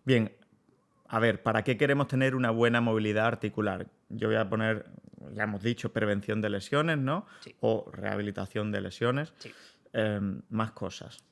Bien, a ver, ¿para qué queremos tener una buena movilidad articular? Yo voy a poner, ya hemos dicho, prevención de lesiones, ¿no? Sí, O rehabilitación de lesiones. sí. Más cosas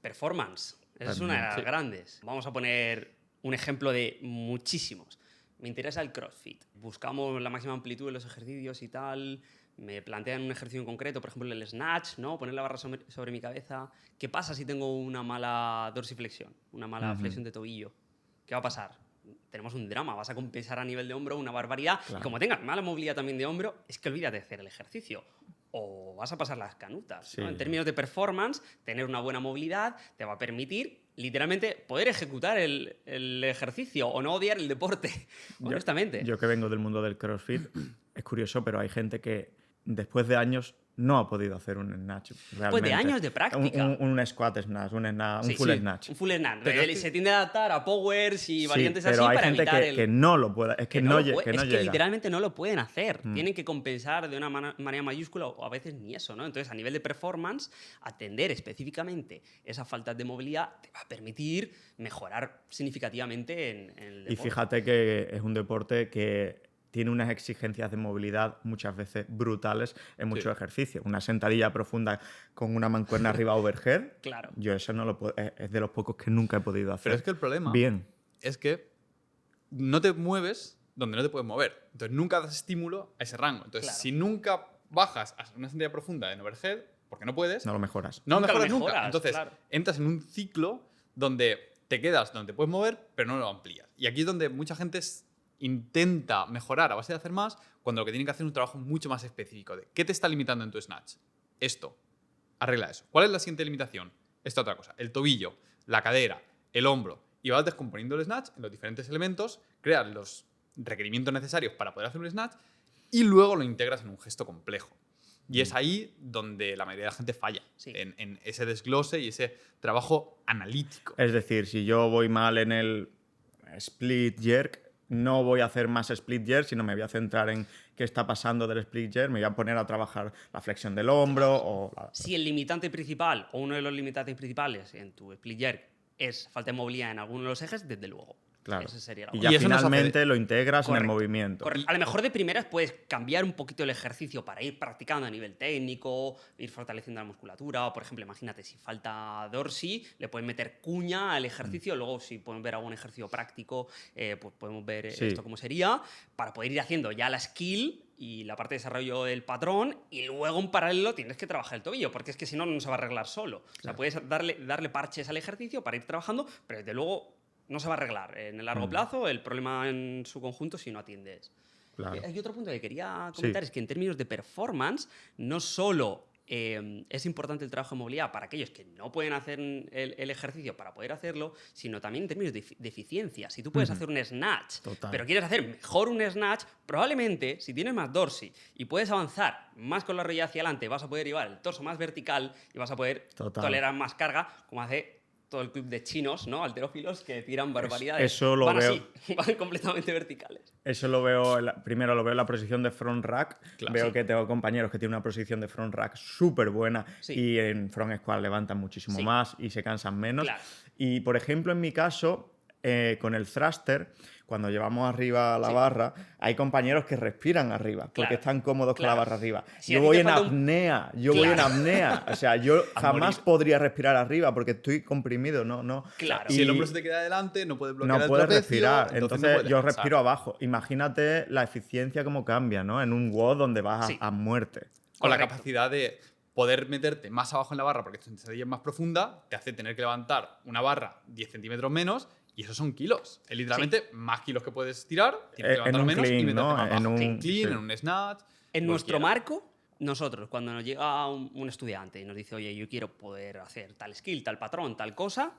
Performance. Esa es una de también. las Sí. grandes. Vamos a poner un ejemplo de muchísimos. Me interesa el CrossFit. Buscamos la máxima amplitud de los ejercicios y tal. Me plantean un ejercicio en concreto, por ejemplo el snatch, ¿no? Poner la barra sobre mi cabeza. ¿Qué pasa si tengo una mala dorsiflexión? Una mala flexión de tobillo. ¿Qué va a pasar? Tenemos un drama, vas a compensar a nivel de hombro una barbaridad. Claro. Y como tengas mala movilidad también de hombro, es que olvídate de hacer el ejercicio. O vas a pasar las canutas, ¿no? Sí. En términos de performance, tener una buena movilidad te va a permitir literalmente poder ejecutar el ejercicio o no odiar el deporte, honestamente. Yo que vengo del mundo del CrossFit, es curioso, pero hay gente que después de años no ha podido hacer un snatch realmente. Pues de años de práctica. Un squat snatch, un Sí, full sí, snatch. un full snatch. Pero es que- Se tiende a adaptar a powers y Sí, variantes así pero hay para gente evitar que no lo puede, es que no, lo puede- que no es que llega. literalmente no lo pueden hacer. Tienen que compensar de una manera mayúscula o a veces ni eso, ¿no? Entonces, a nivel de performance, atender específicamente esas faltas de movilidad te va a permitir mejorar significativamente en el deporte. Y fíjate que es un deporte que tiene unas exigencias de movilidad muchas veces brutales en muchos ejercicios. Una sentadilla profunda con una mancuerna arriba overhead. Claro. Yo eso no lo puedo, es de los pocos que nunca he podido hacer. Pero es que el problema Bien. es que no te mueves donde no te puedes mover. Entonces nunca das estímulo a ese rango. Entonces, Claro. si nunca bajas a una sentadilla profunda en overhead, porque no puedes, No lo mejoras. no Nunca lo mejoras nunca. mejoras, Entonces, claro. entras en un ciclo donde te quedas donde te puedes mover, pero no lo amplías. Y aquí es donde mucha gente intenta mejorar a base de hacer más, cuando lo que tiene que hacer es un trabajo mucho más específico de ¿qué te está limitando en tu snatch? Esto. Arregla eso. ¿Cuál es la siguiente limitación? Esta otra cosa. El tobillo, la cadera, el hombro. Y vas descomponiendo el snatch en los diferentes elementos, creas los requerimientos necesarios para poder hacer un snatch y luego lo integras en un gesto complejo. Y es ahí donde la mayoría de la gente falla, Sí. en ese desglose y ese trabajo analítico. Es decir, si yo voy mal en el split jerk, no voy a hacer más split jerk, sino me voy a centrar en qué está pasando del split jerk, me voy a poner a trabajar la flexión del hombro o Si el limitante principal o uno de los limitantes principales en tu split jerk es falta de movilidad en alguno de los ejes, desde luego. Claro. Ese sería la Y base. ya Y eso nos hace finalmente lo integras en el Correcto. movimiento. A lo mejor de primeras puedes cambiar un poquito el ejercicio para ir practicando a nivel técnico, ir fortaleciendo la musculatura. O, por ejemplo, imagínate, si falta dorsi, le puedes meter cuña al ejercicio. Luego, si podemos ver algún ejercicio práctico, pues podemos ver Sí. esto cómo sería, para poder ir haciendo ya la skill y la parte de desarrollo del patrón, y luego en paralelo tienes que trabajar el tobillo, porque es que si no, no se va a arreglar solo. O sea, puedes darle parches al ejercicio para ir trabajando, pero desde luego no se va a arreglar en el largo plazo el problema en su conjunto si no atiendes. Claro. Hay otro punto que quería comentar, Sí. es que en términos de performance, no solo es importante el trabajo de movilidad para aquellos que no pueden hacer el ejercicio para poder hacerlo, sino también en términos de eficiencia. Si tú puedes hacer un snatch, Total. pero quieres hacer mejor un snatch, probablemente si tienes más dorsi y puedes avanzar más con la rodilla hacia adelante, vas a poder llevar el torso más vertical y vas a poder Total. tolerar más carga, como hace todo el club de chinos, ¿no? Halterófilos que tiran barbaridades. eso lo van veo. así, van completamente verticales. Eso lo veo, primero lo veo en la posición de front rack. Claro. Veo Sí. que tengo compañeros que tienen una posición de front rack súper buena Sí. y en front squat levantan muchísimo Sí. más y se cansan menos. Claro. Y, por ejemplo, en mi caso, con el thruster, cuando llevamos arriba la Sí. barra, hay compañeros que respiran arriba porque Claro. están cómodos con la Claro. barra arriba. Si a Yo ti voy te en falta un- apnea, O sea, yo jamás podría respirar arriba porque estoy comprimido, no. Claro. Si el Y- hombro se te queda adelante, no puedes bloquear no el puedes trapecio, respirar. entonces Entonces no puedes yo descansar. respiro abajo. Imagínate la eficiencia cómo cambia, ¿no? En un WOD donde vas Sí. a muerte. O la Correcto. capacidad de poder meterte más abajo en la barra porque tu sentadilla es más profunda, te hace tener que levantar una barra 10 centímetros menos y esos son kilos. Es literalmente más kilos que puedes tirar, tienes que En levantarlo un menos y clean, meterte ¿no? más En abajo. un- clean, sí. en un snatch. En nuestro cualquiera. marco, nosotros, cuando nos llega un estudiante y nos dice, oye, yo quiero poder hacer tal skill, tal patrón, tal cosa,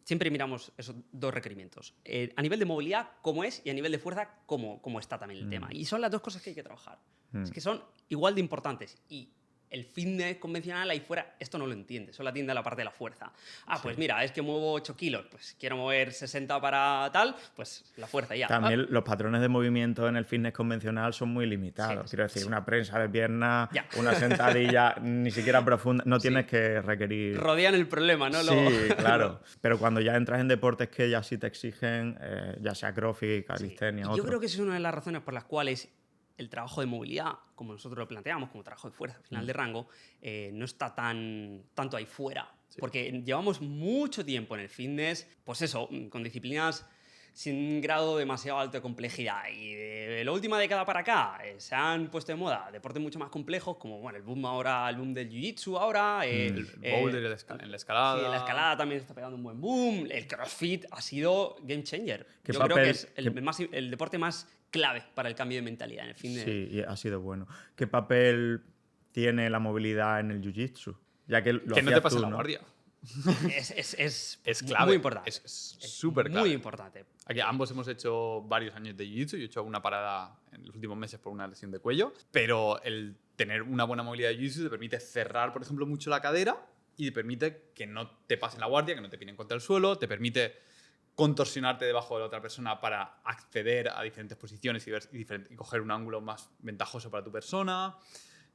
siempre miramos esos dos requerimientos. A nivel de movilidad, cómo es, y a nivel de fuerza, cómo está también el tema. Y son las dos cosas que hay que trabajar. Es que son igual de importantes. Y El fitness convencional ahí fuera, esto no lo entiende, solo atiende a la parte de la fuerza. Pues mira, es que muevo 8 kilos, pues quiero mover 60 para tal, pues la fuerza ya. También los patrones de movimiento en el fitness convencional son muy limitados. Quiero decir, una prensa de pierna, una sentadilla ni siquiera profunda, no tienes que requerir... Rodean el problema, ¿no? Sí, claro. Pero cuando ya entras en deportes que ya sí te exigen, ya sea crossfit, calistenia, Yo creo que esa es una de las razones por las cuales el trabajo de movilidad, como nosotros lo planteamos, como trabajo de fuerza, final de rango, no está tanto ahí fuera. Sí. Porque llevamos mucho tiempo en el fitness, pues eso, con disciplinas sin un grado demasiado alto de complejidad. Y de la última década para acá se han puesto de moda deportes mucho más complejos, como bueno, el boom del jiu-jitsu ahora. El boulder en la escalada. Sí, la escalada también está pegando un buen boom. El CrossFit ha sido game changer. Yo creo que es el deporte más clave para el cambio de mentalidad en el fitness. Sí, y ha sido bueno. ¿Qué papel tiene la movilidad en el jiu-jitsu? Ya que no te pases la guardia. Es clave. Muy importante. Es súper clave. Muy importante. Aquí ambos hemos hecho varios años de jiu-jitsu. Yo he hecho una parada en los últimos meses por una lesión de cuello. Pero el tener una buena movilidad de jiu-jitsu te permite cerrar, por ejemplo, mucho la cadera y te permite que no te pasen la guardia, que no te pinen contra el suelo, te permite contorsionarte debajo de la otra persona para acceder a diferentes posiciones y coger un ángulo más ventajoso para tu persona.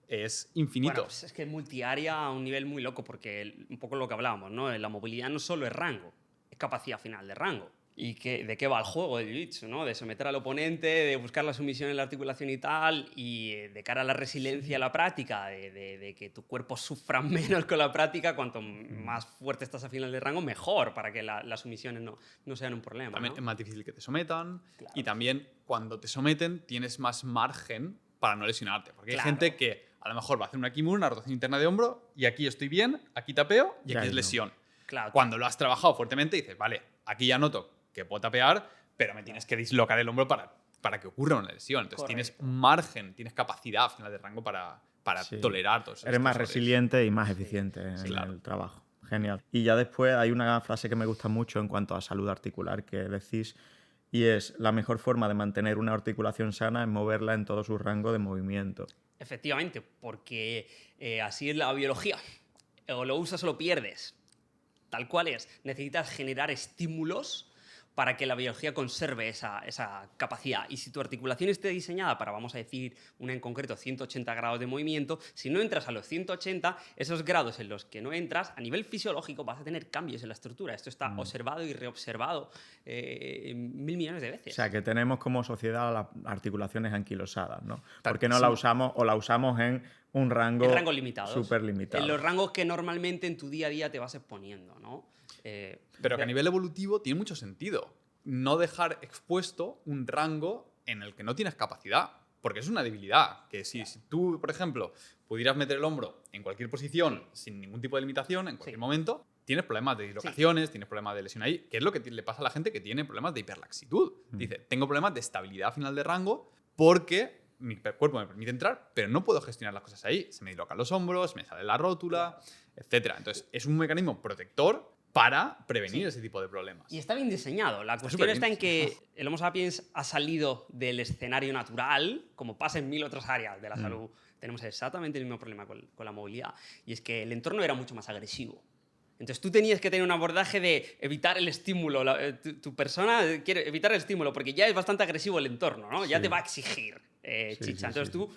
Es infinito. Bueno, pues es que es multiárea a un nivel muy loco, porque un poco lo que hablábamos, ¿no? La movilidad no solo es rango, es capacidad final de rango. ¿Y de qué va el juego del jiu-jitsu, ¿no? De someter al oponente, de buscar la sumisión en la articulación y tal, y de cara a la resiliencia a la práctica, de que tu cuerpo sufra menos con la práctica, cuanto más fuerte estás a final de rango, mejor, para que las sumisiones no sean un problema. También ¿no? es más difícil que te sometan, claro. Y también cuando te someten tienes más margen para no lesionarte, porque hay gente que a lo mejor va a hacer una kimura, una rotación interna de hombro, y aquí estoy bien, aquí tapeo y aquí es lesión. Claro. Cuando lo has trabajado fuertemente dices, vale, aquí ya noto que puedo tapear, pero me tienes que dislocar el hombro para que ocurra una lesión. Entonces tienes margen, tienes capacidad a final de rango para tolerar todos esos Eres más resiliente y más eficiente en el trabajo. Genial. Y ya después hay una frase que me gusta mucho en cuanto a salud articular que decís, y es: la mejor forma de mantener una articulación sana es moverla en todo su rango de movimiento. Efectivamente, porque así es la biología. O lo usas o lo pierdes. Tal cual es. Necesitas generar estímulos para que la biología conserve esa capacidad. Y si tu articulación esté diseñada para, vamos a decir, una en concreto, 180 grados de movimiento, si no entras a los 180, esos grados en los que no entras, a nivel fisiológico vas a tener cambios en la estructura. Esto está observado y reobservado 1.000 millones de veces. O sea, que tenemos como sociedad las articulaciones anquilosadas, ¿no? Porque no la usamos o la usamos en un rango... En rangos limitados. Súper limitado. En los rangos que normalmente en tu día a día te vas exponiendo, ¿no? Pero que a nivel evolutivo tiene mucho sentido no dejar expuesto un rango en el que no tienes capacidad, porque es una debilidad. Que si tú, por ejemplo, pudieras meter el hombro en cualquier posición sin ningún tipo de limitación, en cualquier momento, tienes problemas de dislocaciones, tienes problemas de lesión ahí, que es lo que le pasa a la gente que tiene problemas de hiperlaxitud. Dice, tengo problemas de estabilidad final de rango porque mi cuerpo me permite entrar, pero no puedo gestionar las cosas ahí. Se me dislocan los hombros, me sale la rótula, etc. Entonces, es un mecanismo protector para prevenir ese tipo de problemas. Y está bien diseñado. La cuestión está en que el Homo sapiens ha salido del escenario natural, como pasa en 1000 otras áreas de la salud. Tenemos exactamente el mismo problema con la movilidad. Y es que el entorno era mucho más agresivo. Entonces tú tenías que tener un abordaje de evitar el estímulo. Tu persona quiere evitar el estímulo porque ya es bastante agresivo el entorno, ¿no? Ya te va a exigir chicha. Entonces tú...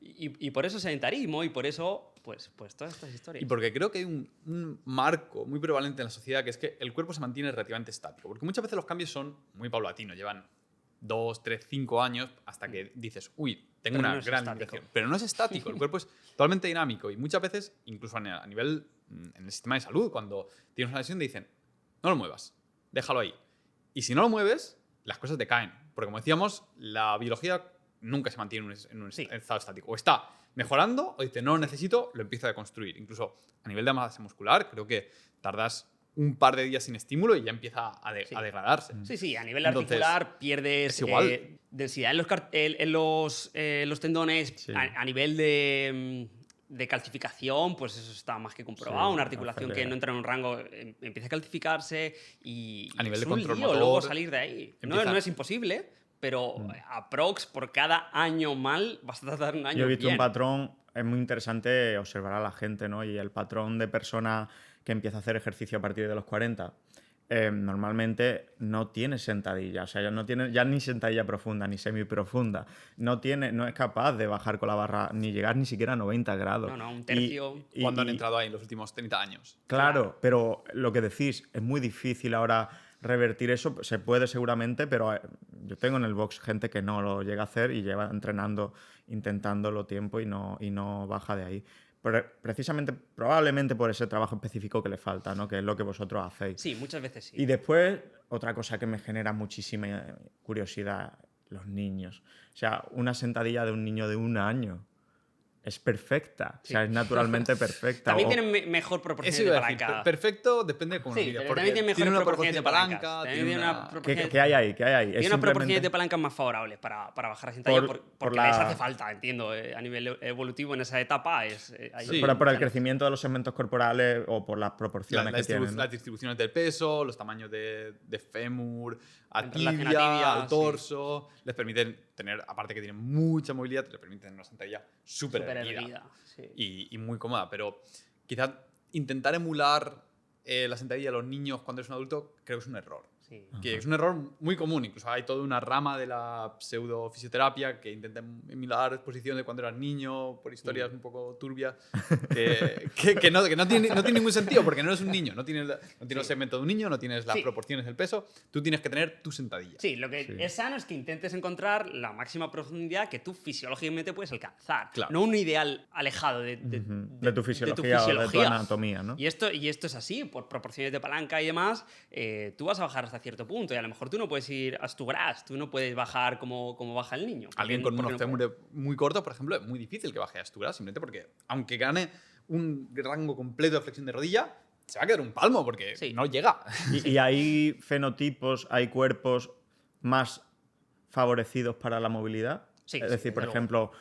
Y por eso sedentarismo y por eso, pues todas estas historias. Y porque creo que hay un marco muy prevalente en la sociedad, que es que el cuerpo se mantiene relativamente estático. Porque muchas veces los cambios son muy paulatinos, llevan 2, 3, 5 años hasta que dices, uy, tengo una gran limitación. Pero no es estático, el cuerpo es totalmente dinámico. Y muchas veces, incluso a nivel en el sistema de salud, cuando tienes una lesión, te dicen, no lo muevas, déjalo ahí. Y si no lo mueves, las cosas decaen. Porque como decíamos, la biología nunca se mantiene en un estado estático. O está mejorando o dice, no lo necesito, lo empiezo a deconstruir. Incluso a nivel de masa muscular, creo que tardas un par de días sin estímulo y ya empieza a degradarse. Sí, a nivel articular pierdes densidad en los tendones, a nivel de calcificación, pues eso está más que comprobado. Una articulación que no entra en un rango empieza a calcificarse y a nivel es de control un lío motor, luego salir de ahí. No es imposible, pero aprox por cada año mal vas a tardar un año Yo he visto bien. un patrón, es muy interesante observar a la gente, ¿no? Y el patrón de persona que empieza a hacer ejercicio a partir de los 40, normalmente no tiene sentadilla, o sea, ya no tiene ya ni sentadilla profunda, ni semiprofunda, no es capaz de bajar con la barra, ni llegar ni siquiera a 90 grados. No, un tercio. Cuando han entrado ahí en los últimos 30 años. Claro, pero lo que decís, es muy difícil ahora revertir eso. Se puede seguramente, pero yo tengo en el box gente que no lo llega a hacer y lleva entrenando, intentándolo tiempo y no baja de ahí. Pero precisamente, probablemente por ese trabajo específico que le falta, ¿no? Que es lo que vosotros hacéis. Sí, muchas veces sí. Y después, otra cosa que me genera muchísima curiosidad, los niños. O sea, una sentadilla de un niño de 1 año es perfecta, Sí. o sea, es naturalmente perfecta. También O- tienen mejor proporción Eso de iba a decir, palanca. perfecto depende de cómo lo Sí, mires, pero porque también tiene tiene mejores una proporciones proporción de de palancas. palanca, También tiene tiene una una... proporción- ¿Qué hay ahí? ¿Qué hay ahí? Tiene Es una proporción simplemente- de palancas más favorables para bajar la sentadilla porque les la- hace falta, entiendo. A nivel evolutivo en esa etapa hay Sí. por el mucha crecimiento de los segmentos corporales o por las proporciones que tienen. ¿no? Las distribuciones del peso, los tamaños de fémur, a En relación a tibia, tibia, al sí. torso, les permiten tener, aparte que tienen mucha movilidad, les permiten tener una sentadilla súper súper erguida erguida. Sí. y muy cómoda. Pero quizás intentar emular la sentadilla de los niños cuando eres un adulto creo que es un error. Sí. Que es un error muy común. Incluso hay toda una rama de la pseudofisioterapia que intenta emular posiciones de cuando eras niño por historias un poco turbias que no tiene ningún sentido porque no eres un niño. No tienes los segmentos de un niño, no tienes las Sí. proporciones del peso. Tú tienes que tener tu sentadilla. Sí, lo que Sí. es sano es que intentes encontrar la máxima profundidad que tú fisiológicamente puedes alcanzar. Claro. No un ideal alejado de De tu fisiología o de tu anatomía, ¿no? Y esto es así, por proporciones de palanca y demás, tú vas a bajar hasta cierto punto y a lo mejor tú no puedes ir a tu gras, tú no puedes bajar como baja el niño. Alguien con porque unos no puede. fémures muy cortos, por ejemplo, es muy difícil que baje a esturas, simplemente porque, aunque gane un rango completo de flexión de rodilla, se va a quedar un palmo porque Sí. no llega. Y hay fenotipos, hay cuerpos más favorecidos para la movilidad. Sí, Es sí, decir, por desde luego. ejemplo,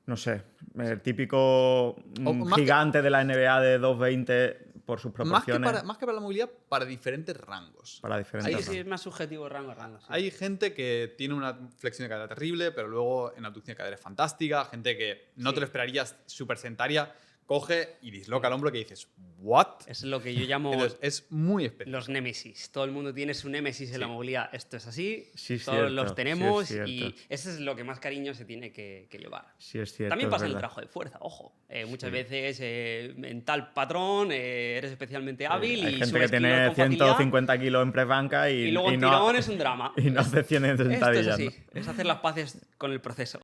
no sé, el típico más que- gigante de la NBA de 220 por sus proporciones Más que para la movilidad, para diferentes rangos. para diferentes Sí, rangos. sí, es más subjetivo rango a rango. Sí. Hay gente que tiene una flexión de cadera terrible, pero luego en abducción de cadera es fantástica. Gente que no Sí. te lo esperarías súper sedentaria, coge y disloca el hombro que dices, ¿what? Es lo que yo llamo Entonces, es muy específico. los némesis. Todo el mundo tiene su némesis en la Sí. movilidad. Esto es así, Sí, es todos cierto, los sí, tenemos es cierto. y eso es lo que más cariño se tiene que llevar. Sí, es cierto. También es pasa en el verdad. trabajo de fuerza, ojo. Muchas veces en tal patrón eres especialmente hábil Hay y gente que subes kilos tiene con facilidad 150 kilos en press banca y luego el no, tirón es un drama. y no hace 100 en Esto es sentadillas. así, ¿no? es hacer las paces con el proceso.